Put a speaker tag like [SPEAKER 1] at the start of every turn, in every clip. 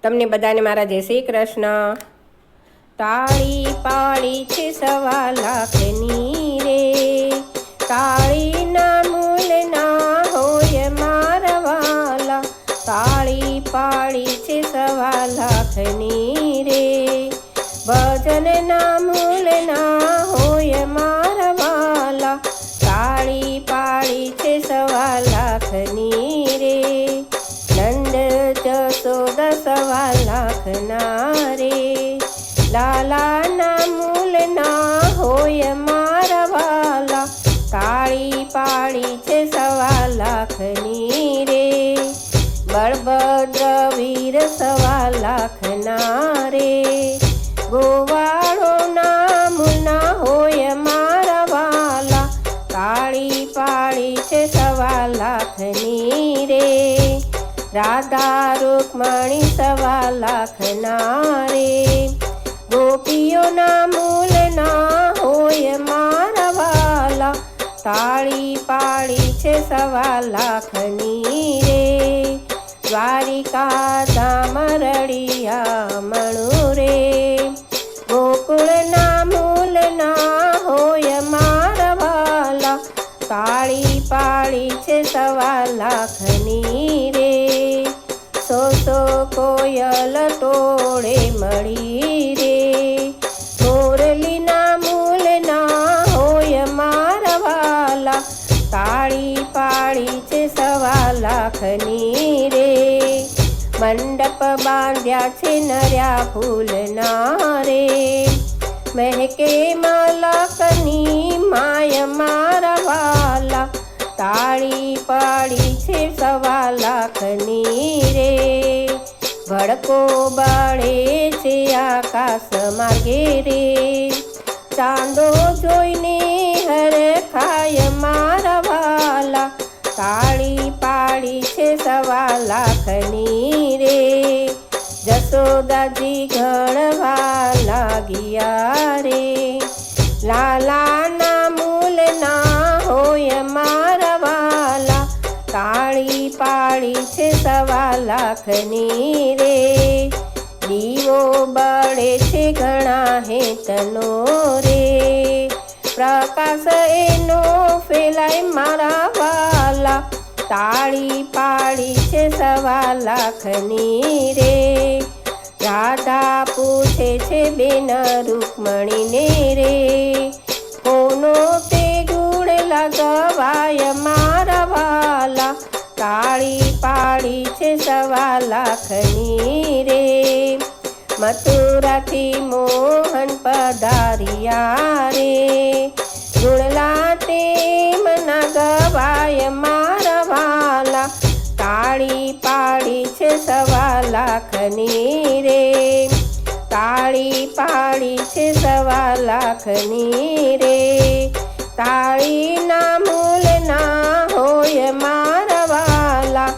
[SPEAKER 1] તમને બધાને મારા જય શ્રી કૃષ્ણ। તાળી પાડી છે 1.25 લાખની રે, તાળીના મૂલ ના હોય મારા વાલા, તાળી પાડી છે 1.25 લાખની રે, ભજનના મૂલ ના હોય મારા વાલા, તાળી પાડી છે 1.25 લાખની રે, નંદ જશોદા 1.25 લાખના રે, લાલાના મૂલ ના હોય મારા વાલા, તાળી પાડી છે 1.25 લાખની રે, બળભદ્ર વીર 1.25 લાખના રે, ગોવાળોના મૂલ ના હોય મારા વાલા, તાળી પાડી છે 1.25 લાખની રે, રાધા રૂકમણી 1.25 લાખના રે, ગોપીઓના મૂલ ના હોય મારા વાલા, તાળી પાડી છે 1.25 લાખની રે, દ્વારિકા ધામ રળિયા મણુ રે, ગોકુળના મૂલ ના હોય મારા વાલા, તાળી પાડી છે 1.25 લાખની રે, સો કોયલ ટોળે મળી રે, મોરલીના મૂલ ના હોય મારા વાલા, તાળી પાડી છે 1.25 લાખની રે, મંડપ બાંધ્યા છે નર્યા ફૂલના રે, મહેકે મલકની માય મારા વાલા, તાળી પાડી છે 1.25 લાખની રે, ભડકો બાળે છે આકાશ માર્ગે રે, ચાંદો જોઈને હરખાય મારા વાલા, તાળી પાડી છે 1.25 લાખની રે, જશોદાજી ઘણવા લાગ્યા રે, લાલાના મૂલ ના હોય મારા વાલા, તાળી પાડી છે 1.25 લાખની રે, દીવો બળે છે ઘણા હેતનો રે, પ્રકાશ એનો ફેલાય મારા વાલા, તાળી પાડી છે 1.25 લાખની રે, રાધા પૂછે છે બેન રૂકમણીને રે, કોનો તે ગુણ લગવાય મારા વાલા, તાળી પાડી છે 1.25 લાખની રે, મથુરાથી મોહન પધાર્યા રે, ગુણલા તેમ ના ગવાય મારા વાલા, તાળી પાડી છે 1.25 લાખની રે, તાળી પાડી છે 1.25 લાખની રે, તાળીના મૂલ ના હોય મારા વાલા,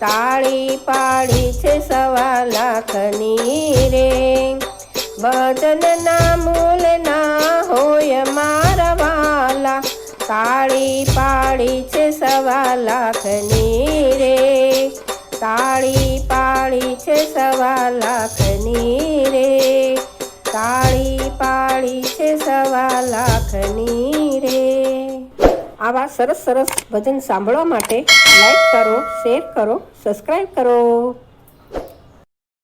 [SPEAKER 1] તાળી પાડી છે 1.25 લાખની રે, ભજનના મૂલ ના હોય મારા વાલા, તાળી પાડી છે 1.25 લાખની રે, તાળી પાડી છે 1.25 લાખની રે, તાળી પાડી છે 1.25 લાખની રે। આવા સરસ સરસ ભજન સાંભળવા માટે લાઈક કરો, શેર કરો, સબસ્ક્રાઈબ કરો।